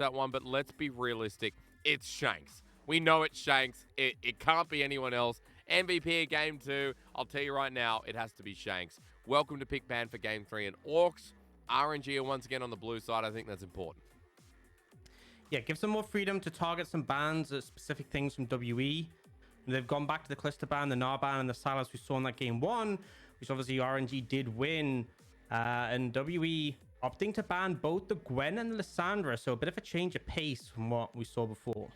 that one, but let's be realistic. It's Shanks. We know it's Shanks. It can't be anyone else. MVP of Game 2, I'll tell you right now, it has to be Shanks. Welcome to Pick Ban for Game 3. And Orcs, RNG are once again on the blue side. I think that's important. Yeah, give them more freedom to target some bans at specific things from WE. They've gone back to the Clister ban, the Gnar ban, and the Silas we saw in that Game 1, which obviously RNG did win. And WE opting to ban both the Gwen and the Lissandra, so a bit of a change of pace from what we saw before.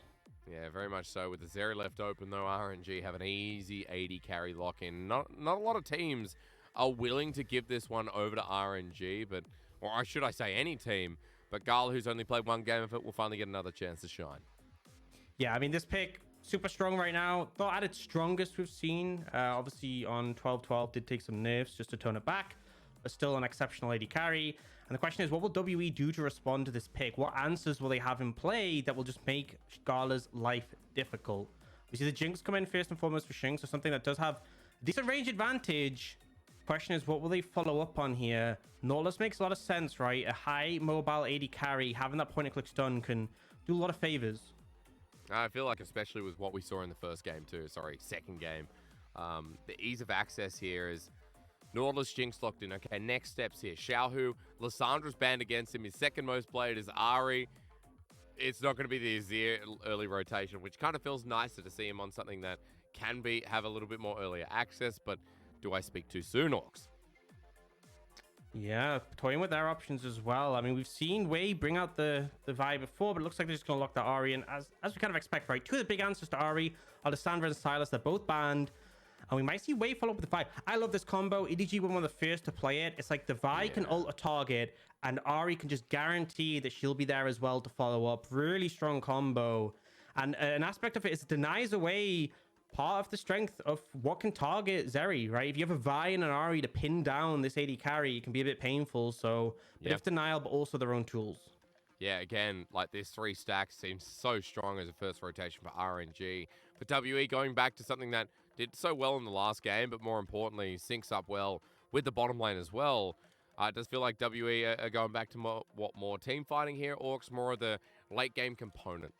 Yeah, very much so. With the Zeri left open, though, RNG have an easy 80 carry lock-in. Not a lot of teams are willing to give this one over to RNG, but, or should I say any team, but Gala, who's only played one game of it, will finally get another chance to shine. Yeah, I mean, this pick, super strong right now. Not at its strongest we've seen. Obviously, on 12-12, did take some nerfs just to tone it back, but still an exceptional 80 carry. And the question is, what will WE do to respond to this pick? What answers will they have in play that will just make Gala's life difficult? We see the Jinx come in first and foremost for Shinx, so something that does have a decent range advantage. Question is, what will they follow up on here? Nautilus makes a lot of sense, right? A high mobile 80 carry, having that point and click stun can do a lot of favors. I feel like especially with what we saw in the first game too, second game, the ease of access here is Nautilus, Jinx locked in. Okay, next steps here. Xiaohu, Lissandra's banned against him. His second most played is Ahri. It's not going to be the Azir early rotation, which kind of feels nicer to see him on something that can have a little bit more earlier access, but do I speak too soon, Orcs? Yeah, toying with their options as well. I mean, we've seen Wei bring out the Vi before, but it looks like they're just going to lock that Ahri. And as we kind of expect, right? Two of the big answers to Ahri are Lissandra and Silas. They're both banned. And we might see Wei follow up with the Vi. I love this combo. EDG were one of the first to play it. It's like the Vi can ult a target, and Ahri can just guarantee that she'll be there as well to follow up. Really strong combo. And an aspect of it is it denies away part of the strength of what can target Zeri, right? If you have a Vi and an Ahri to pin down this 80 carry, it can be a bit painful. So a bit of denial, but also their own tools. Yeah, again, like this 3 stacks seems so strong as a first rotation for RNG. For WE, going back to something that did so well in the last game, but more importantly, syncs up well with the bottom lane as well. It does feel like WE are going back to more team fighting here. Orcs, more of the late game component.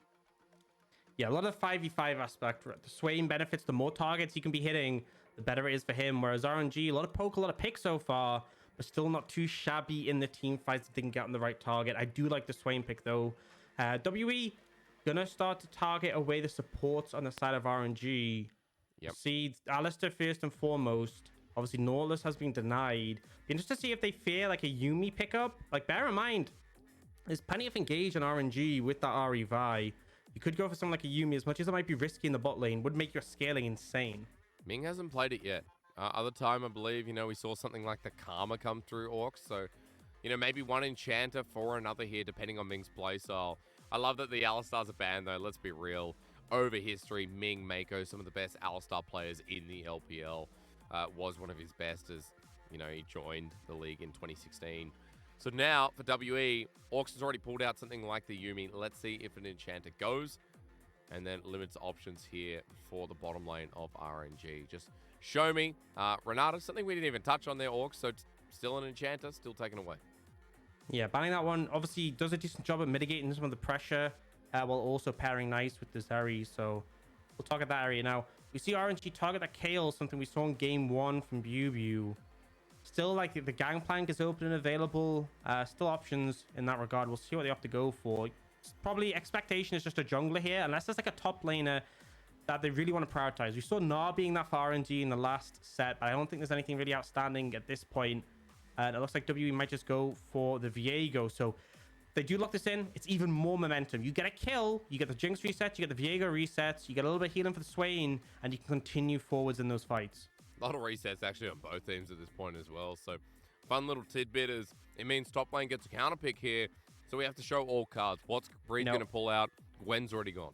Yeah, a lot of 5v5 aspect. The Swain benefits, the more targets he can be hitting, the better it is for him. Whereas RNG, a lot of poke, a lot of pick so far, but still not too shabby in the team fights if they can get on the right target. I do like the Swain pick though. WE gonna start to target away the supports on the side of RNG. Yep. See, Alistair first and foremost. Obviously, Nautilus has been denied. Be interested to see if they fear like a Yuumi pickup. Like, bear in mind, there's plenty of engage on RNG with that Ahri Vi. You could go for something like a Yuumi, as much as it might be risky in the bot lane, would make your scaling insane. Ming hasn't played it yet. Other time, I believe, we saw something like the Karma come through Orcs. So, maybe one Enchanter for another here, depending on Ming's playstyle. I love that the Alistars are banned, though. Let's be real. Over history, Ming, Mako, some of the best Alistar players in the LPL. Was one of his best as, he joined the league in 2016. So now, for WE, Orcs has already pulled out something like the Yuumi. Let's see if an Enchanter goes. And then limits options here for the bottom lane of RNG. Just show me. Renata, something we didn't even touch on there, Orcs. So still an Enchanter, still taken away. Yeah, banning that one obviously does a decent job at mitigating some of the pressure, while also pairing nice with the Zeri. So we'll target that area now. We see RNG target that Kayle, something we saw in game 1 from BuBu. Still, like, the Gangplank is open and available. Still options in that regard. We'll see what they have to go for. Probably expectation is just a jungler here, unless there's like a top laner that they really want to prioritize. We saw Gnar being that for RNG in the last set, but I don't think there's anything really outstanding at this point. And it looks like WE might just go for the Viego. So they do lock this in. It's even more momentum. You get a kill, you get the Jinx resets, you get the Viego resets, you get a little bit of healing for the Swain, and you can continue forwards in those fights. A lot of resets actually on both teams at this point as well. So fun little tidbit is it means top lane gets a counter pick here. So we have to show all cards. What's Breed going to pull out? Gwen's already gone.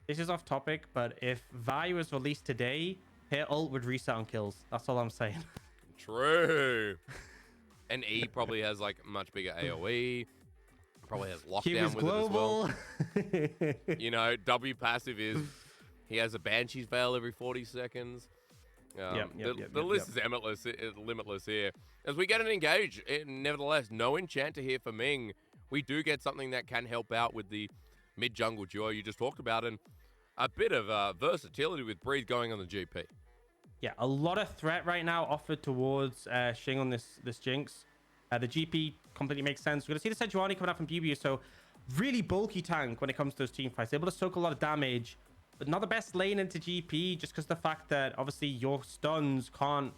This is off topic, but if Vi was released today, her ult would reset on kills. That's all I'm saying. True. And E probably has like much bigger AoE. Probably has lockdown with global. it as well. W passive is he has a Banshee's Veil every 40 seconds. The list is limitless here. As we get an engage, nevertheless, no Enchanter here for Ming. we do get something that can help out with the mid-jungle duo you just talked about, and a bit of versatility with Breathe going on the GP. Yeah, a lot of threat right now offered towards Xing on this Jinx. The GP completely makes sense. We're going to see the Sejuani coming out from BB, so really bulky tank when it comes to those team fights. Able to soak a lot of damage, but not the best lane into GP, just because the fact that obviously your stuns can't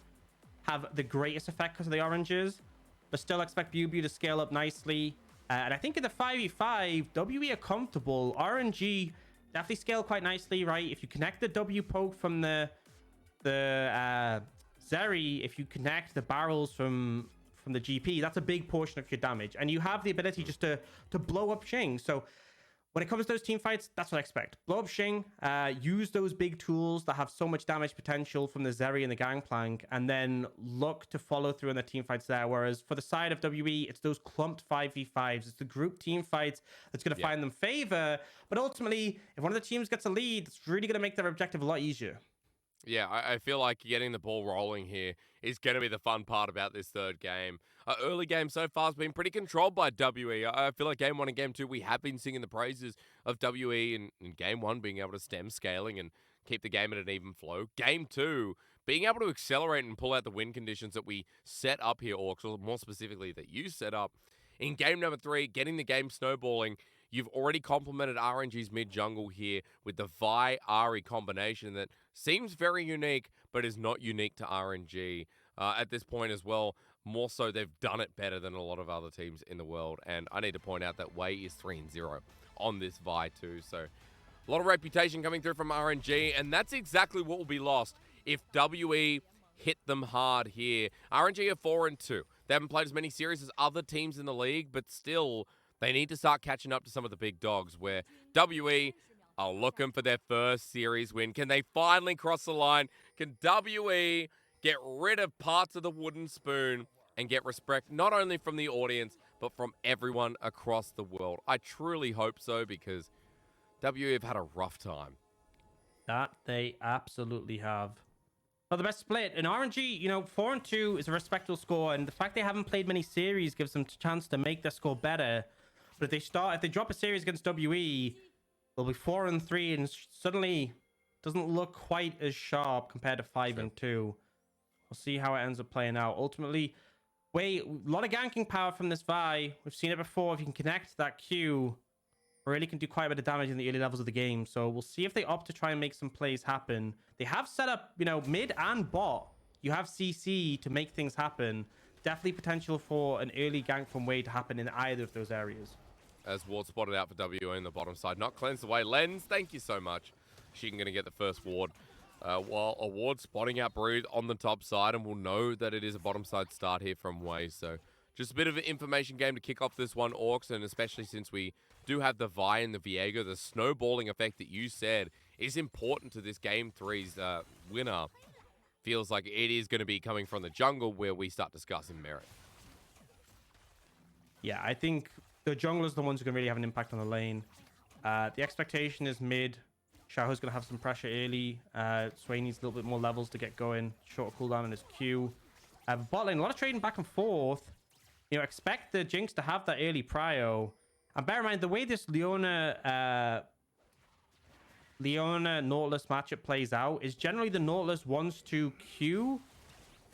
have the greatest effect because of the RNGs, but still expect BB to scale up nicely. And I think in the 5v5, WE are comfortable. RNG definitely scale quite nicely, right? If you connect the W poke from the Zeri, if you connect the barrels from the GP, that's a big portion of your damage, and you have the ability just to blow up Xing. So when it comes to those team fights, that's what I expect. Blow up Xing, use those big tools that have so much damage potential from the Zeri and the Gangplank, and then look to follow through in the team fights there. Whereas for the side of WE, it's those clumped 5v5s. It's the group team fights that's going to find them favor. But ultimately, if one of the teams gets a lead, it's really going to make their objective a lot easier. Yeah, I feel like getting the ball rolling here is going to be the fun part about this third game. Early game so far has been pretty controlled by WE. I feel like game 1 and game 2, we have been singing the praises of WE in game 1 being able to stem scaling and keep the game at an even flow. Game 2, being able to accelerate and pull out the win conditions that we set up here, Orcs, or more specifically that you set up. In game number 3, getting the game snowballing. You've already complemented RNG's mid-jungle here with the Vi-Ari combination that seems very unique, but is not unique to RNG at this point as well. More so, they've done it better than a lot of other teams in the world. And I need to point out that Wei is 3-0 on this Vi too. So a lot of reputation coming through from RNG, and that's exactly what will be lost if WE hit them hard here. RNG are 4-2. They haven't played as many series as other teams in the league, but still, they need to start catching up to some of the big dogs, where WE are looking for their first series win. Can they finally cross the line? Can WE get rid of parts of the wooden spoon and get respect not only from the audience, but from everyone across the world? I truly hope so, because WE have had a rough time. That they absolutely have. Not the best split. In RNG, 4-2 is a respectable score, and the fact they haven't played many series gives them a chance to make their score better. But if they drop a series against WE, they'll be 4-3, and suddenly doesn't look quite as sharp compared to 5-2. We'll see how it ends up playing out. Ultimately, a lot of ganking power from this Vi. We've seen it before. If you can connect that Q, really can do quite a bit of damage in the early levels of the game. So we'll see if they opt to try and make some plays happen. They have set up, mid and bot. You have CC to make things happen. Definitely potential for an early gank from Wei to happen in either of those areas. As Ward spotted out for WE on the bottom side. Not cleansed away. Lens, thank you so much. She's going to get the first ward. While a Ward spotting out Breathe on the top side, and we'll know that it is a bottom side start here from Wei. So just a bit of an information game to kick off this one, Orcs, and especially since we do have the Vi and the Viego, the snowballing effect that you said is important to this Game 3's winner. Feels like it is going to be coming from the jungle, where we start discussing merit. Yeah, I think the junglers are the ones who can really have an impact on the lane. The expectation is mid. Xiaohu's going to have some pressure early. Sway needs a little bit more levels to get going. Shorter cooldown in his Q. Bot lane, a lot of trading back and forth. Expect the Jinx to have that early prio. And bear in mind, the way this Leona Nautilus matchup plays out is generally the Nautilus wants to Q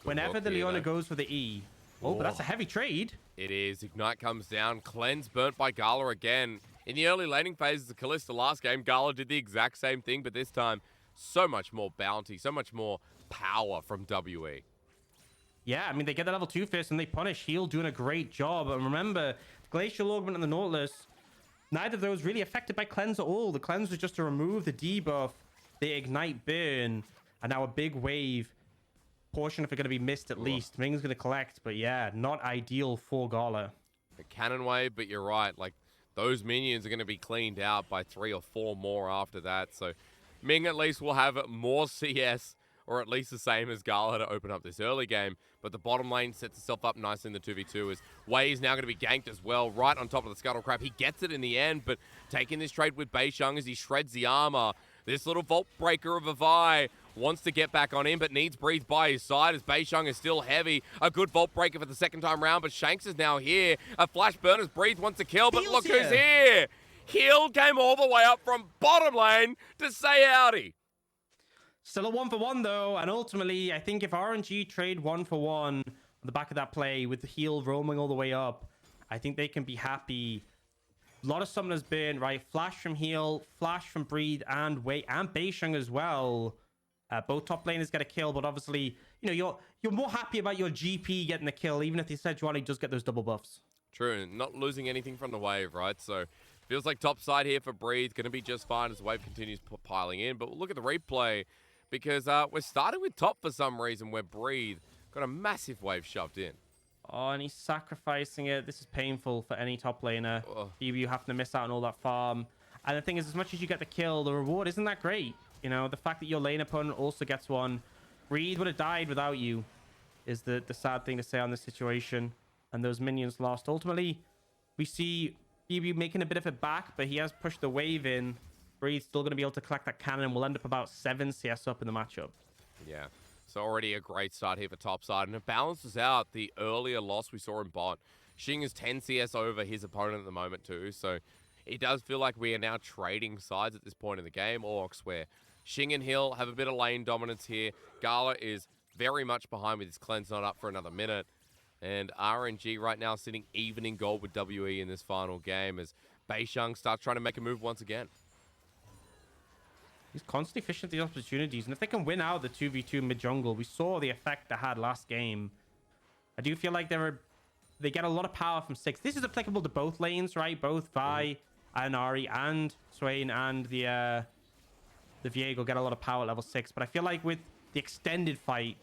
whenever the Leona goes for the E. Oh, but that's a heavy trade. It is. Ignite comes down. Cleanse burnt by Gala again. In the early laning phases of Kalista last game, Gala did the exact same thing, but this time, so much more bounty, so much more power from WE. Yeah, I mean, they get the level 2 first and they punish Heal, doing a great job. And remember, Glacial Augment and the Nautilus, neither of those really affected by Cleanse at all. The Cleanse was just to remove the debuff, the Ignite burn, and now a big wave. Portion of it going to be missed at least. Ming's going to collect, but yeah, not ideal for Gala. A cannon wave, but you're right. Like, those minions are going to be cleaned out by 3 or 4 more after that. So Ming at least will have more CS, or at least the same as Gala, to open up this early game. But the bottom lane sets itself up nicely in the 2v2 as Wei is now going to be ganked as well, right on top of the Scuttle Crab. He gets it in the end, but taking this trade with Beisheng as he shreds the armor. This little Vault Breaker of a Vi wants to get back on in, but needs Breathe by his side as Beisheng is still heavy. A good Vault Breaker for the second time round, but Shanks is now here. A Flash Burn as Breathe wants to kill, but look who's here! Heal came all the way up from bottom lane to say howdy. Still a 1-for-1 though, and ultimately, I think if RNG trade 1-for-1 on the back of that play with the heal roaming all the way up, I think they can be happy. A lot of summoners burn, right? Flash from heal, flash from Breathe, and Beisheng as well. Both top laners get a kill, but obviously, you know, you're more happy about your GP getting the kill, even if the Sejuani does get those double buffs. True, not losing anything from the wave, right? So feels like top side here for Breathe, going to be just fine as the wave continues piling in. But look at the replay, because we're starting with top for some reason, where Breathe got a massive wave shoved in. Oh, and he's sacrificing it. This is painful for any top laner. Oh. You have to miss out on all that farm. And the thing is, as much as you get the kill, the reward isn't that great. You know, the fact that your lane opponent also gets one. Breathe would have died without you is the sad thing to say on this situation. And those minions lost. Ultimately, we see BB making a bit of it back, but he has pushed the wave in. Breathe still going to be able to collect that cannon, and we'll end up about 7 CS up in the matchup. Yeah. So already a great start here for top side, and it balances out the earlier loss we saw in bot. Xing is 10 CS over his opponent at the moment too, so it does feel like we are now trading sides at this point in the game. Orcs, where Xing and Hill have a bit of lane dominance here. Gala is very much behind with his cleanse not up for another minute. And RNG right now sitting even in gold with WE in this final game as Beisheng starts trying to make a move once again. He's constantly fishing these opportunities, and if they can win out the 2v2 mid-jungle, we saw the effect they had last game. I do feel like they get a lot of power from 6. This is applicable to both lanes, right? Both Vi and Ari and Swain and the Viego get a lot of power at level 6. But I feel like with the extended fight,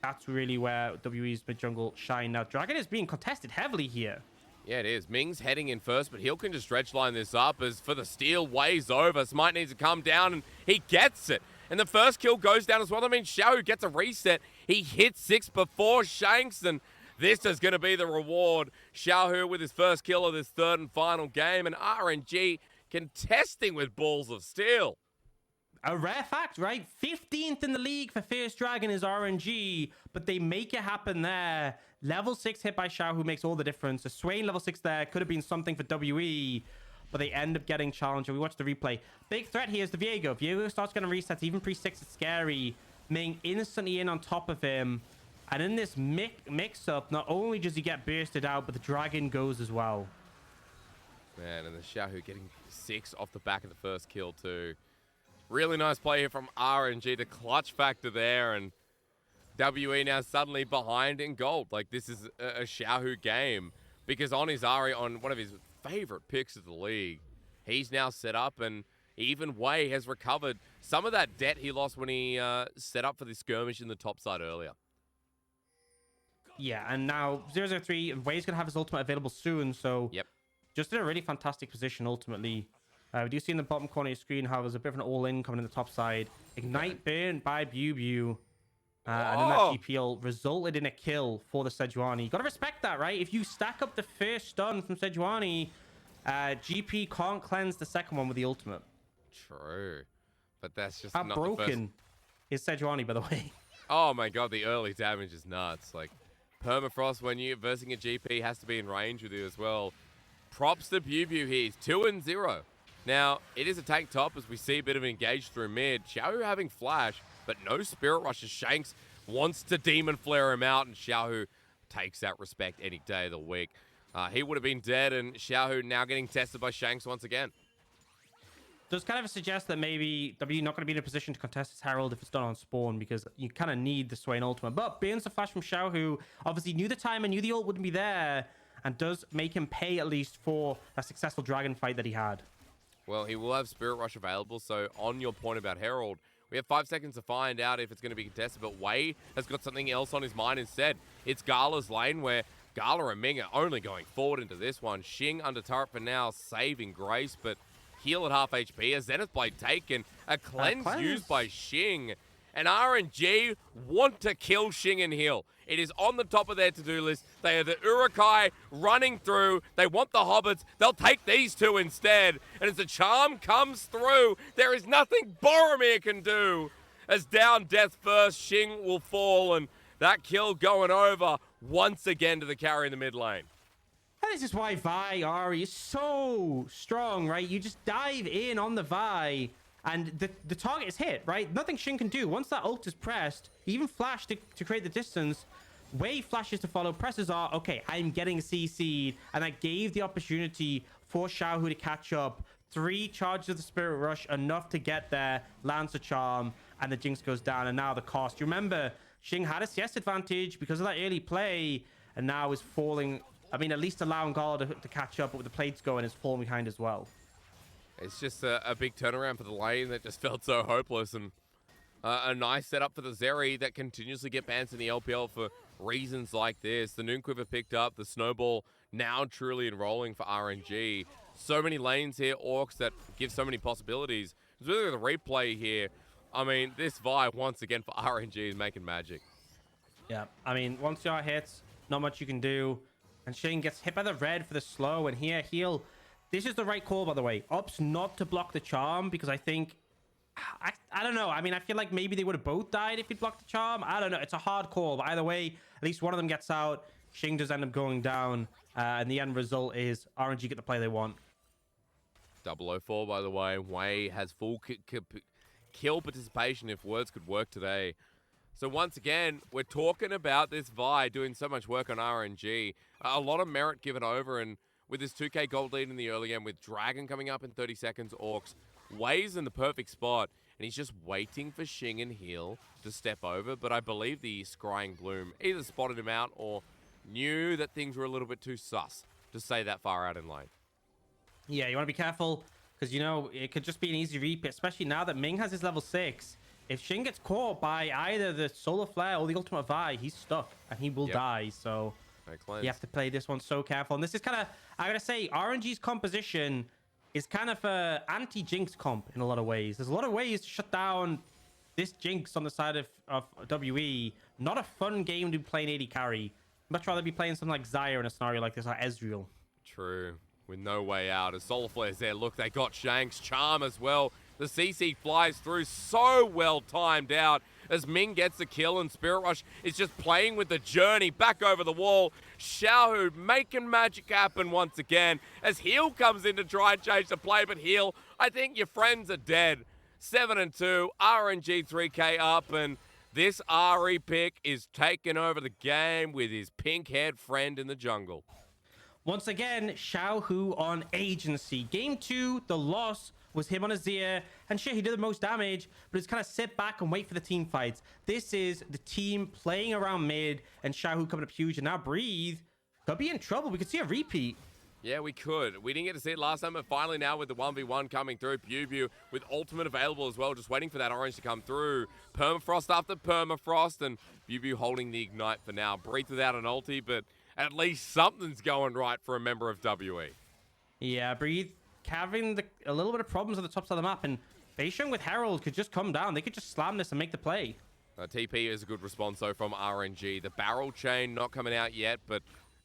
that's really where WE's mid-jungle shine. Now, Dragon is being contested heavily here. Yeah, it is. Ming's heading in first, but Hill can just stretch line this up as for the steal, way's over. Smite needs to come down, and he gets it. And the first kill goes down as well. I mean, Xiao gets a reset. He hits 6 before Shanks, and this is going to be the reward. Xiao with his first kill of this third and final game, and RNG contesting with balls of steel. A rare fact, right? 15th in the league for Fierce Dragon is RNG, but they make it happen there. Level 6 hit by Xiao, who makes all the difference. A Swain level 6 there could have been something for WE, but they end up getting Challenger. We watch the replay. Big threat here is the Viego. Viego starts getting resets. Even pre-6 is scary. Ming instantly in on top of him. And in this mix-up, not only does he get bursted out, but the Dragon goes as well. Man, and the Xiao getting 6 off the back of the first kill too. Really nice play here from RNG. The clutch factor there, and WE now suddenly behind in gold. Like, this is a Xiao game, because on his Ari, on one of his favorite picks of the league, he's now set up, and even Wei has recovered some of that debt he lost when he set up for the skirmish in the top side earlier. Yeah, and now 003, Wei's going to have his ultimate available soon, so yep. Just in a really fantastic position ultimately. We do see in the bottom corner of your screen how there's a bit of an all-in coming in the top side. Ignite burn by BuBu. And then that GPL resulted in a kill for the Sejuani. You got to respect that, right? If you stack up the first stun from Sejuani, GP can't cleanse the second one with the ultimate. True. But that's just how not broken is Sejuani, by the way? Oh my god, the early damage is nuts. Like, Permafrost, when you're versing a GP, has to be in range with you as well. Props to BuBu here. He's 2-0. Now, it is a tank top as we see a bit of engage through mid. Xiao having flash, but no Spirit Rush as Shanks wants to Demon Flare him out, and Xiao takes that respect any day of the week. He would have been dead, and Xiao now getting tested by Shanks once again. Does kind of suggest that maybe W not going to be in a position to contest his Herald if it's done on spawn, because you kind of need the Swain ultimate. But burns the flash from Xiao, who obviously knew the time and knew the ult wouldn't be there, and does make him pay at least for a successful dragon fight that he had. Well, he will have Spirit Rush available, so on your point about Herald, we have 5 seconds to find out if it's going to be contested, but Wei has got something else on his mind instead. It's Gala's lane, where Gala and Ming are only going forward into this one. Xing under turret for now, saving Grace, but heal at half HP. A Zenith Blade taken, a cleanse used by Xing, and RNG want to kill Xing and heal. It is on the top of their to-do list. They are the Urukai running through. They want the Hobbits. They'll take these two instead. And as the charm comes through, there is nothing Boromir can do. As down death first, Xing will fall, and that kill going over once again to the carry in the mid lane. And this is why Vi Ari is so strong, right? You just dive in on the Vi, and the target is hit, right? Nothing Xing can do. Once that ult is pressed, he even flash to create the distance. Wave flashes to follow, presses are, okay, I'm getting CC'd, and that gave the opportunity for Xiaohu to catch up. 3 charges of the Spirit Rush, enough to get there, lands a charm, and the Jinx goes down, and now the cost. You remember, Xing had a CS advantage because of that early play, and now is falling. I mean, at least allowing Gala to catch up, but with the plates going, is falling behind as well. It's just a big turnaround for the lane that just felt so hopeless, and a nice setup for the Zeri that continuously get bans in the LPL for reasons like this. The Noon Quiver picked up, the Snowball now truly enrolling for RNG. So many lanes here, Orcs, that give so many possibilities. It's really the replay here. I mean, this vibe once again for RNG is making magic. Yeah, I mean, once your hits, not much you can do. And Xing gets hit by the red for the slow, and here heal. This is the right call, by the way. Ops not to block the charm, because I think... I don't know. I mean, I feel like maybe they would have both died if he blocked the charm. I don't know. It's a hard call, but either way, at least one of them gets out. Xing does end up going down, and the end result is RNG get the play they want. 004, by the way. Wei has full kill participation if words could work today. So once again, we're talking about this Vi doing so much work on RNG. A lot of merit given over, and with his 2k gold lead in the early game, with Dragon coming up in 30 seconds, Orcs, Wei's in the perfect spot, and he's just waiting for Xing and Heal to step over. But I believe the Scrying Bloom either spotted him out or knew that things were a little bit too sus to stay that far out in lane. Yeah, you want to be careful, because, you know, it could just be an easy repeat, especially now that Ming has his level 6. If Xing gets caught by either the Solar Flare or the Ultimate Vi, he's stuck, and he will die, so... You have to play this one so careful. And this is kind of, I gotta say, RNG's composition is kind of a anti-Jinx comp in a lot of ways. There's a lot of ways to shut down this Jinx on the side of WE. Not a fun game to play an AD carry. Much rather be playing something like Xayah in a scenario like this, or Ezreal. True. With no way out. As Solar Flare's there, look, they got Shank's charm as well. The CC flies through, so well timed out as Ming gets the kill, and Spirit Rush is just playing with the journey back over the wall. Xiaohu making magic happen once again as Heal comes in to try and change the play, but Heal, I think your friends are dead. 7-2, RNG 3k up, and this RE pick is taking over the game with his pink-haired friend in the jungle. Once again, Xiaohu on agency. Game 2, the loss was him on Azir, and sure, he did the most damage, but it's kind of sit back and wait for the team fights. This is the team playing around mid, and Xiaohu coming up huge, and now Breathe could be in trouble. We could see a repeat. Yeah, we could. We didn't get to see it last time, but finally now with the 1v1 coming through, Bubu with ultimate available as well, just waiting for that orange to come through. Permafrost after Permafrost, and Bubu holding the ignite for now. Breathe without an ulti, but at least something's going right for a member of WE. Yeah, Breathe having a little bit of problems at the top side of the map, and Beisheng with Herald could just come down. They could just slam this and make the play. TP is a good response, though, from RNG. The barrel chain not coming out yet, but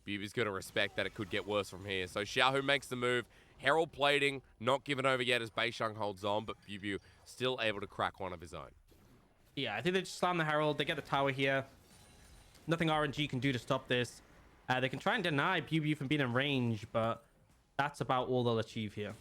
Bubu's going to respect that it could get worse from here. So Xiaohu makes the move. Herald plating, not given over yet as Beisheng holds on, but Bubu still able to crack one of his own. Yeah, I think they just slam the Herald. They get the tower here. Nothing RNG can do to stop this. They can try and deny Bubu from being in range, but that's about all they'll achieve here.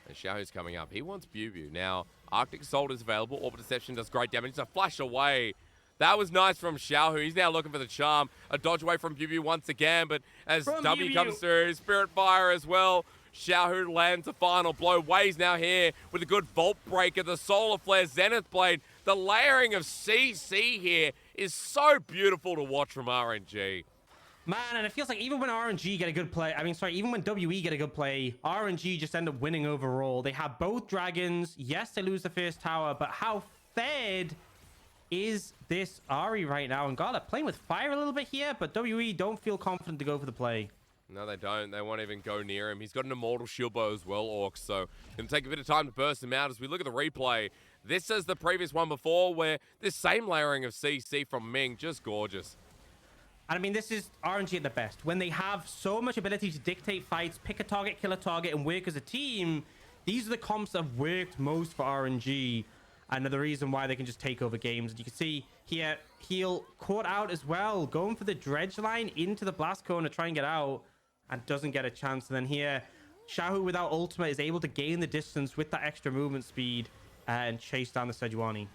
And Xiaohu's coming up. He wants Bubu. Now, Arctic Assault is available. Orbit Deception does great damage. It's a flash away. That was nice from Xiaohu. He's now looking for the charm. A dodge away from Bubu once again, but as W comes through, Spirit Fire as well. Xiaohu lands the final blow. Wei's now here with a good Vault Breaker. The Solar Flare, Zenith Blade. The layering of CC here is so beautiful to watch from RNG. Man, and it feels like even when RNG get a good play, even when WE get a good play, RNG just end up winning overall. They have both dragons. Yes, they lose the first tower, but how fed is this Ahri right now? And Gala playing with fire a little bit here, but WE don't feel confident to go for the play. No, they don't. They won't even go near him. He's got an Immortal Shield Bow as well, Orcs, so going to take a bit of time to burst him out. As we look at the replay, this is the previous one before where this same layering of CC from Ming, just gorgeous. And I mean, this is RNG at the best. When they have so much ability to dictate fights, pick a target, kill a target, and work as a team, these are the comps that have worked most for RNG. Another reason why they can just take over games. And you can see here, Heal caught out as well, going for the dredge line into the blast cone to try and get out, and doesn't get a chance. And then here, Xiaohu without ultimate is able to gain the distance with that extra movement speed and chase down the Sejuani.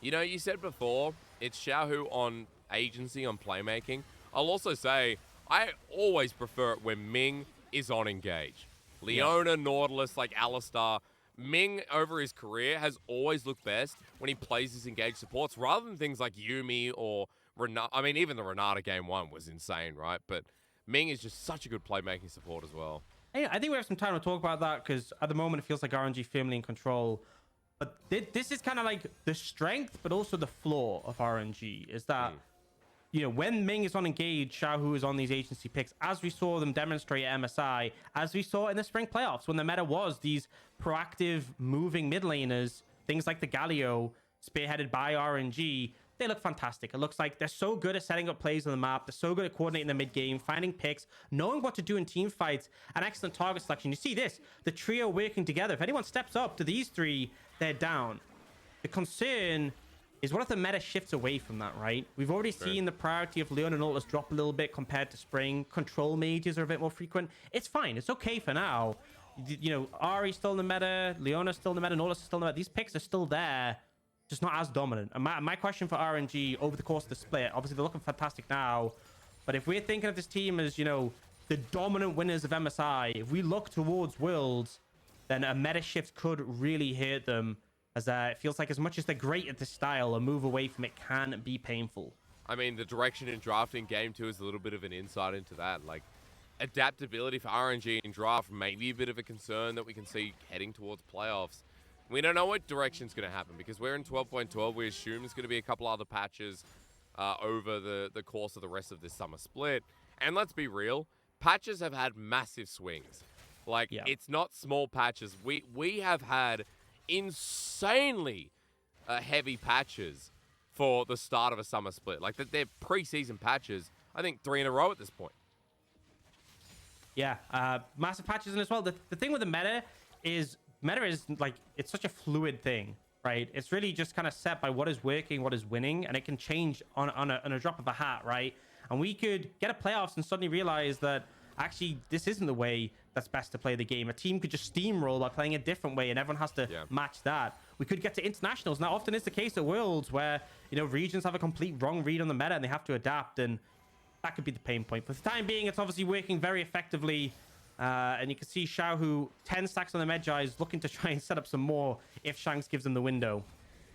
You know, you said before, it's Xiaohu on agency, on playmaking. I'll also say, I always prefer it when Ming is on engage. Leona, Nautilus, like Alistar, Ming, over his career, has always looked best when he plays his engaged supports, rather than things like Yuumi or Renata. I mean, even the Renata game 1 was insane, right? But Ming is just such a good playmaking support as well. Hey, I think we have some time to talk about that, because at the moment it feels like RNG firmly in control. But this is kind of like the strength, but also the flaw of RNG, is that you know, when Ming is on engage, Xiaohu is on these agency picks, as we saw them demonstrate at MSI, as we saw in the spring playoffs, when the meta was these proactive moving mid laners, things like the Galio, spearheaded by RNG. They look fantastic. It looks like they're so good at setting up plays on the map. They're so good at coordinating the mid game, finding picks, knowing what to do in team fights, and excellent target selection. You see this, the trio working together. If anyone steps up to these three, they're down. The concern is, what if the meta shifts away from that, right? We've already seen the priority of Leon and Nautilus drop a little bit compared to spring. Control mages are a bit more frequent. It's fine. It's okay for now. You know, Ari's still in the meta. Leona's still in the meta. Nautilus is still in the meta. These picks are still there, just not as dominant. And my question for RNG over the course of the split, obviously they're looking fantastic now, but if we're thinking of this team as, you know, the dominant winners of MSI, if we look towards Worlds, then a meta shift could really hurt them. As it feels like, as much as they're great at this style, a move away from it can be painful. I mean, the direction in drafting Game 2 is a little bit of an insight into that. Like, adaptability for RNG in draft may be a bit of a concern that we can see heading towards playoffs. We don't know what direction's going to happen, because we're in 12.12. We assume there's going to be a couple other patches over the course of the rest of this summer split. And let's be real, patches have had massive swings. Like, it's not small patches. We have had insanely heavy patches for the start of a summer split. Like, they're preseason patches, I think 3 in a row at this point. Yeah, massive patches in as well. The thing with the meta is like, it's such a fluid thing, right? It's really just kind of set by what is working, what is winning, and it can change on a drop of a hat, right? And we could get a playoffs and suddenly realize that actually this isn't the way that's best to play the game. A team could just steamroll by playing a different way, and everyone has to match that. We could get to internationals. Now, often is the case at Worlds where, you know, regions have a complete wrong read on the meta and they have to adapt, and that could be the pain point. For the time being, it's obviously working very effectively. And you can see Xiaohu 10 stacks on the Medjai is looking to try and set up some more if Shanks gives him the window.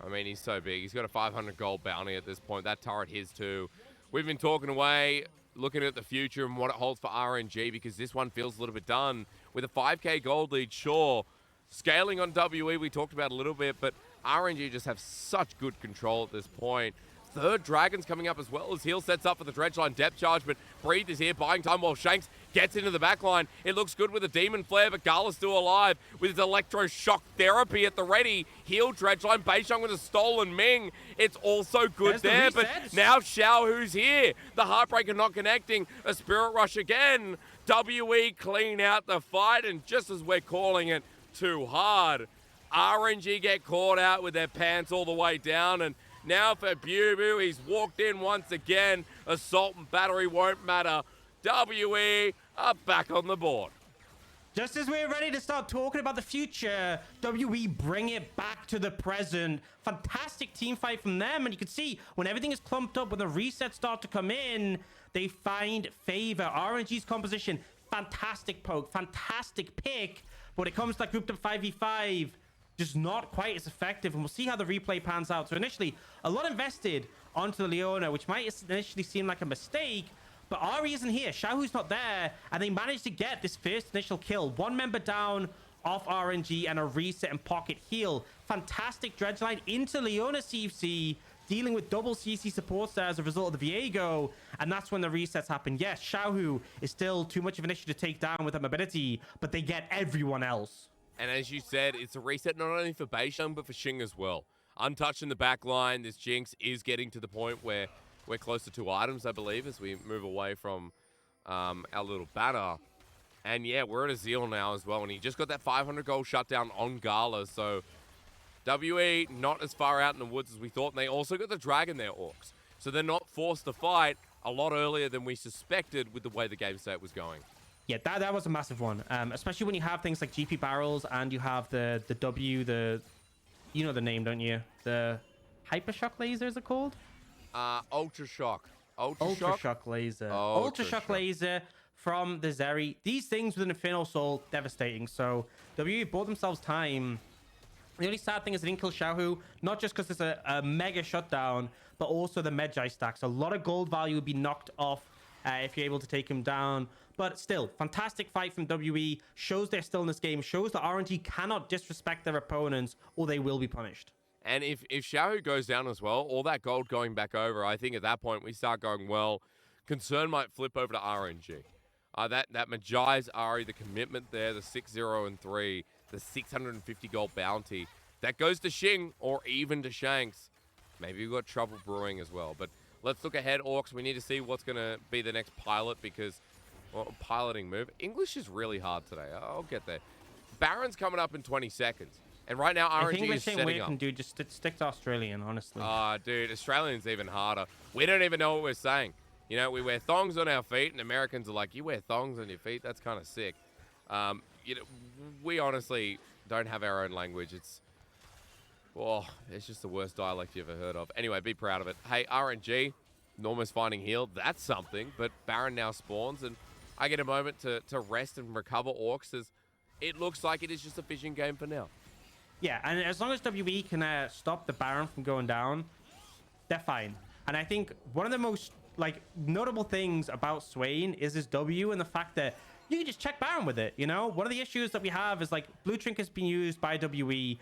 I mean, he's so big. He's got a 500 gold bounty at this point. That turret his too. We've been talking away, looking at the future and what it holds for RNG, because this one feels a little bit done. With a 5k gold lead, sure. Scaling on WE, we talked about a little bit, but RNG just have such good control at this point. Third Dragon's coming up as well as Heal sets up for the dredge line depth charge, but Breathe is here buying time while Shanks gets into the back line. It looks good with a Demon Flare, but Gala's still alive with his electroshock therapy at the ready. Heal dredge line, Beishang with a stolen Ming. It's also good there, but now Xiaohu's here. The Heartbreaker not connecting. A Spirit Rush again. WE clean out the fight, and just as we're calling it too hard, RNG get caught out with their pants all the way down, and now for Bubu, he's walked in once again. Assault and battery won't matter. WE are back on the board. Just as we're ready to start talking about the future, WE bring it back to the present. Fantastic team fight from them. And you can see when everything is clumped up, when the resets start to come in, they find favor. RNG's composition, fantastic poke, fantastic pick. But when it comes to that grouped up 5v5, just not quite as effective, and we'll see how the replay pans out. So initially, a lot invested onto the Leona, which might initially seem like a mistake, but Ari isn't here. Xiaohu's not there, and they managed to get this first initial kill. One member down off RNG and a reset and pocket heal. Fantastic dredge line into Leona CFC, dealing with double CC supports there as a result of the Viego, and that's when the resets happen. Yes, Xiaohu is still too much of an issue to take down with that mobility, but they get everyone else. And as you said, it's a reset not only for Beishang, but for Xing as well. Untouched in the back line, this Jinx is getting to the point where we're close to 2 items, I believe, as we move away from our little banner. And yeah, we're at a Zeal now as well, and he just got that 500 gold shutdown on Gala, so WE not as far out in the woods as we thought, and they also got the dragon there, Orcs. So they're not forced to fight a lot earlier than we suspected with the way the game state was going. Yeah, that was a massive one, especially when you have things like GP barrels and you have the W, you know the name, don't you? The hypershock laser, is it called? Ultra Shock. Ultra shock laser. Ultra shock laser from the Zeri. These things with an Infernal Soul, devastating. So WE bought themselves time. The only sad thing is they didn't kill Xiaohu, not just because there's a mega shutdown, but also the Medjai stacks. A lot of gold value would be knocked off if you're able to take him down. But still, fantastic fight from WE. Shows they're still in this game. Shows that RNG cannot disrespect their opponents or they will be punished. And if Xiaohu goes down as well, all that gold going back over, I think at that point we start going, well, concern might flip over to RNG. That Medjai's Ari, the commitment there, the 6-0 and 3, the 650 gold bounty, that goes to Xing or even to Shanks. Maybe we've got trouble brewing as well. But let's look ahead, Orcs. We need to see what's going to be the next pilot because, well, piloting move. English is really hard today. I'll get there. Baron's coming up in 20 seconds. And right now, RNG is setting up. Dude, just stick to Australian, honestly. Dude, Australian's even harder. We don't even know what we're saying. You know, we wear thongs on our feet, and Americans are like, you wear thongs on your feet? That's kind of sick. You know, we honestly don't have our own language. It's just the worst dialect you've ever heard of. Anyway, be proud of it. Hey, RNG, Norma's finding heal. That's something. But Baron now spawns, and I get a moment to rest and recover Orcs, as it looks like it is just a fishing game for now. Yeah, and as long as WE can stop the Baron from going down, they're fine. And I think one of the most notable things about Swain is his W and the fact that you can just check Baron with it, you know? One of the issues that we have is blue trinket's been used by WE.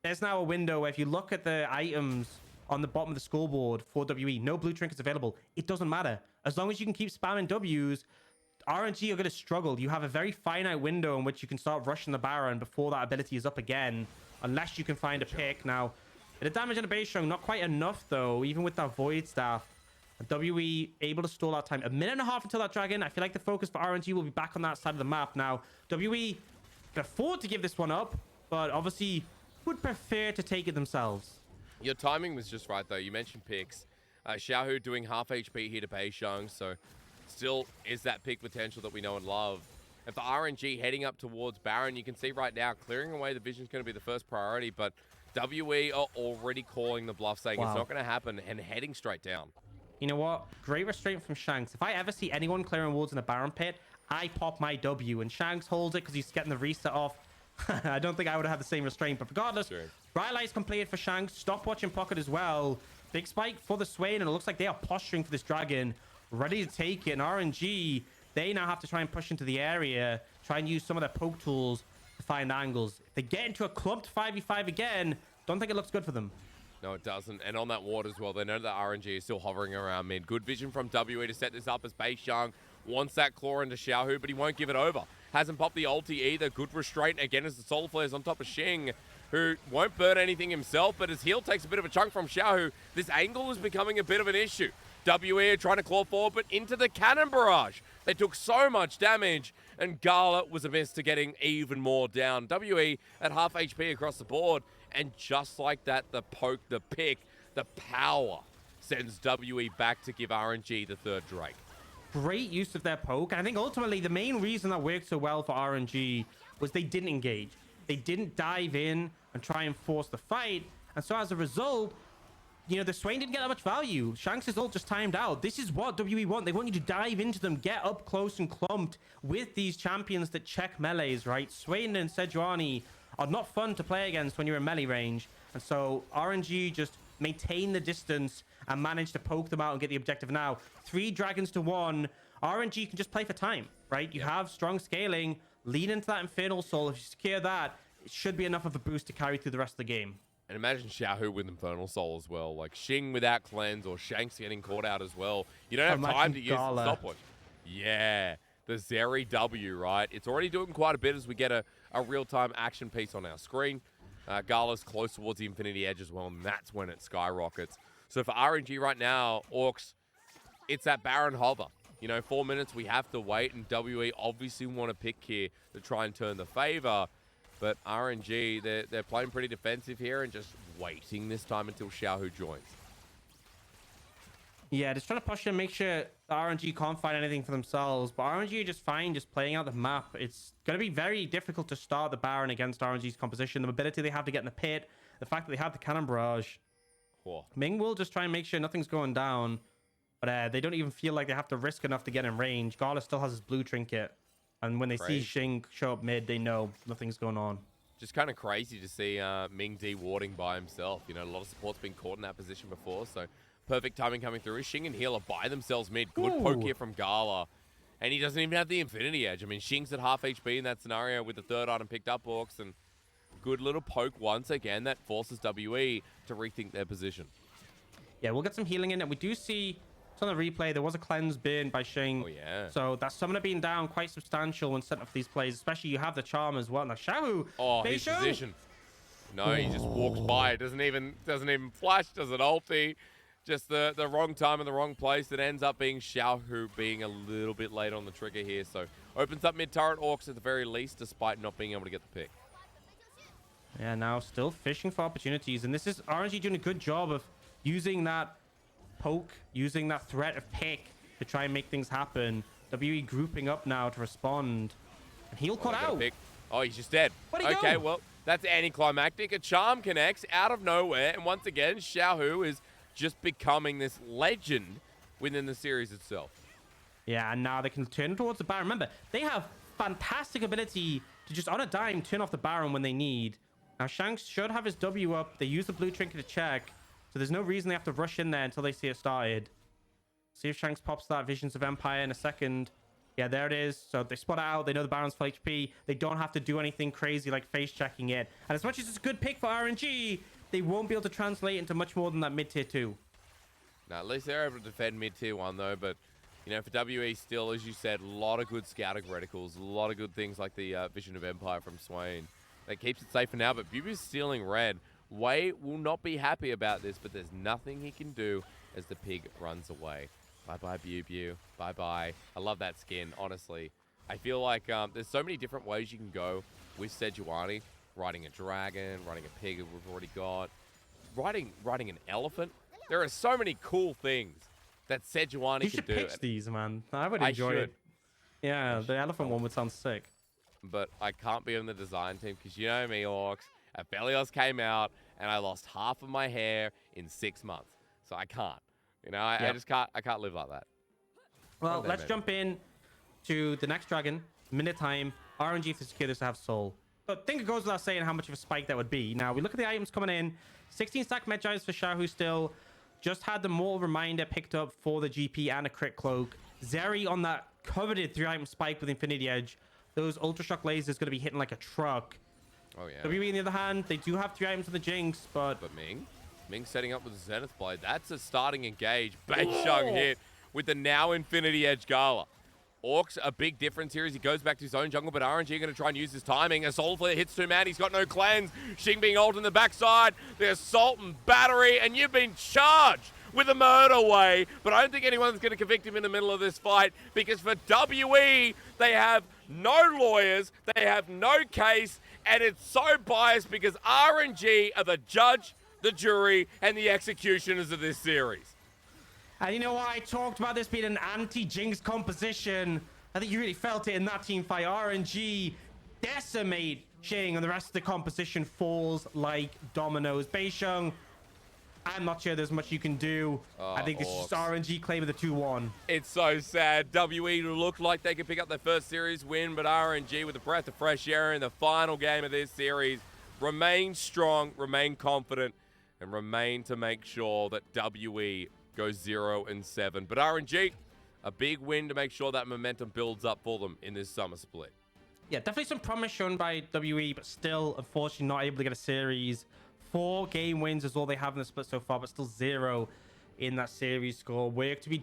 There's now a window where if you look at the items on the bottom of the scoreboard for WE, no blue trinkets available. It doesn't matter. As long as you can keep spamming Ws, RNG are going to struggle. You have a very finite window in which you can start rushing the Baron before that ability is up again, unless you can find a pick. Now, the damage on the base strong, not quite enough though, even with that Void Staff. WE able to stall out time. A minute and a half until that dragon. I feel like the focus for RNG will be back on that side of the map. Now, WE can afford to give this one up, but obviously would prefer to take it themselves. Your timing was just right, though. You mentioned picks. Xiaohu doing half HP here to Beishang, so still is that pick potential that we know and love. And for RNG heading up towards Baron, you can see right now, clearing away the vision is going to be the first priority, but WE are already calling the bluff, saying it's not going to happen, and heading straight down. You know what? Great restraint from Shanks. If I ever see anyone clearing wards in a Baron pit, I pop my W, and Shanks holds it because he's getting the reset off. I don't think I would have the same restraint, but regardless, Bright Light's completed for Shanks. Stopwatch in pocket as well. Big spike for the Swain, and it looks like they are posturing for this dragon, ready to take it. And RNG, they now have to try and push into the area, try and use some of their poke tools to find angles. If they get into a clumped 5v5 again, don't think it looks good for them. No, it doesn't. And on that ward as well, they know that RNG is still hovering around mid. Good vision from WE to set this up as Beishang wants that claw into Xiaohu, but he won't give it over. Hasn't popped the ulti either. Good restraint again as the Soul Flare's on top of Xing, who won't burn anything himself, but his heal takes a bit of a chunk from Xiaohu. This angle is becoming a bit of an issue. WE are trying to claw forward, but into the cannon barrage. They took so much damage, and Gala was a miss to getting even more down. WE at half HP across the board, and just like that, the poke, the pick, the power sends WE back to give RNG the third Drake. Great use of their poke. And I think ultimately the main reason that worked so well for RNG was they didn't engage. They didn't dive in and try and force the fight. And so as a result, you know, the Swain didn't get that much value. Shanks' ult just timed out. This is what WE want. They want you to dive into them, get up close and clumped with these champions that check melees, right? Swain and Sejuani are not fun to play against when you're in melee range. And so RNG just maintain the distance and manage to poke them out and get the objective now. 3 dragons to 1. RNG can just play for time, right? You have strong scaling. Lean into that Infernal Soul. If you secure that, it should be enough of a boost to carry through the rest of the game. And imagine Xiaohu with Infernal Soul as well. Like Xing without cleanse or Shanks getting caught out as well. You don't have time to use the stopwatch. Yeah, the Zeri W, right? It's already doing quite a bit as we get a real-time action piece on our screen. Gala's close towards the Infinity Edge as well, and that's when it skyrockets. So for RNG right now, Orcs, it's that Baron hover. You know, 4 minutes, we have to wait, and WE obviously want to pick here to try and turn the favor. But RNG, they're playing pretty defensive here and just waiting this time until Xiaohu joins. Yeah, just trying to push and make sure the RNG can't find anything for themselves. But RNG are just fine, just playing out the map. It's going to be very difficult to start the Baron against RNG's composition. The mobility they have to get in the pit, the fact that they have the cannon barrage. Whoa. Ming will just try and make sure nothing's going down. But they don't even feel like they have to risk enough to get in range. Gala still has his blue trinket. And when they see Xing show up mid, they know nothing's going on. Just kind of crazy to see Ming de-warding by himself. You know, a lot of support's been caught in that position before, so perfect timing coming through. Xing and Heal are by themselves mid. Good poke here from Gala. And he doesn't even have the Infinity Edge. I mean, Xing's at half HP in that scenario with the third item picked up, Orcs, and good little poke once again that forces WE to rethink their position. Yeah, we'll get some healing in, and we do see... on the replay, there was a cleanse burn by Xing. Oh, yeah. So that summoner being down quite substantial when setting up these plays, especially you have the charm as well. Now, Xiaohu. Oh, his position. No, he just walks by. It doesn't even flash, doesn't ulti. Just the wrong time in the wrong place. It ends up being Xiaohu being a little bit late on the trigger here. So opens up mid-turret Orcs at the very least, despite not being able to get the pick. Yeah, now still fishing for opportunities. And this is RNG doing a good job of using that poke, using that threat of pick to try and make things happen. WE grouping up now to respond. And he'll cut out. Oh, he's just dead. Okay, well, that's anticlimactic. A charm connects out of nowhere. And once again, Xiaohu is just becoming this legend within the series itself. Yeah, and now they can turn towards the Baron. Remember, they have fantastic ability to just on a dime turn off the Baron when they need. Now, Shanks should have his W up. They use the blue trinket to check. So there's no reason they have to rush in there until they see it started. See if Shanks pops that Visions of Empire in a second. Yeah, there it is. So they spot it out. They know the Baron's full HP. They don't have to do anything crazy like face checking it. And as much as it's a good pick for RNG, they won't be able to translate into much more than that mid-tier 2. Now, at least they're able to defend mid-tier 1, though. But, you know, for WE still, as you said, a lot of good scouting reticles. A lot of good things like the Vision of Empire from Swain. That keeps it safe for now. But Bubu's stealing red. Wei will not be happy about this, but there's nothing he can do as the pig runs away. Bye-bye, Bubu. Bye-bye. I love that skin, honestly. I feel like there's so many different ways you can go with Sejuani. Riding a dragon, riding a pig we've already got. Riding an elephant. There are so many cool things that Sejuani can do. You should pitch these, man. I would enjoy it. Yeah, the elephant one would sound sick. But I can't be on the design team because you know me, Orcs. Aphelios came out, and I lost half of my hair in 6 months. So I can't. You know, I just can't. I can't live like that. Well, let's jump in to the next dragon. Minute time. RNG if the securities have soul. But I think it goes without saying how much of a spike that would be. Now, we look at the items coming in. 16 stack Medgives for Xiaohu still. Just had the Mortal Reminder picked up for the GP and a crit cloak. Zeri on that coveted 3-item spike with Infinity Edge. Those Ultra Shock lasers going to be hitting like a truck. Oh, yeah. WE, on the other hand, they do have 3 items on the Jinx, but Ming setting up with the Zenith Blade. That's a starting engage. Beisheng hit with the now Infinity Edge Gala. Orcs, a big difference here as he goes back to his own jungle, but RNG going to try and use his timing. Assault Flare hits 2 man. He's got no cleanse. Xing being ult in the backside. The Assault and Battery, and you've been charged with a murder way. But I don't think anyone's going to convict him in the middle of this fight because for WE, they have no lawyers. They have no case. And it's so biased because RNG are the judge, the jury, and the executioners of this series. And you know what? I talked about this being an anti-Jinx composition. I think you really felt it in that team fight. RNG decimate Xing, and the rest of the composition falls like dominoes. Beisheng, I'm not sure there's much you can do. I think it's just RNG claiming the 2-1. It's so sad. WE looked like they could pick up their first series win, but RNG with a breath of fresh air in the final game of this series remain strong, remain confident, and remain to make sure that WE goes 0-7. But RNG, a big win to make sure that momentum builds up for them in this summer split. Yeah, definitely some promise shown by WE, but still, unfortunately, not able to get a series. 4 game wins is all they have in the split so far, but still 0 in that series score. Work to be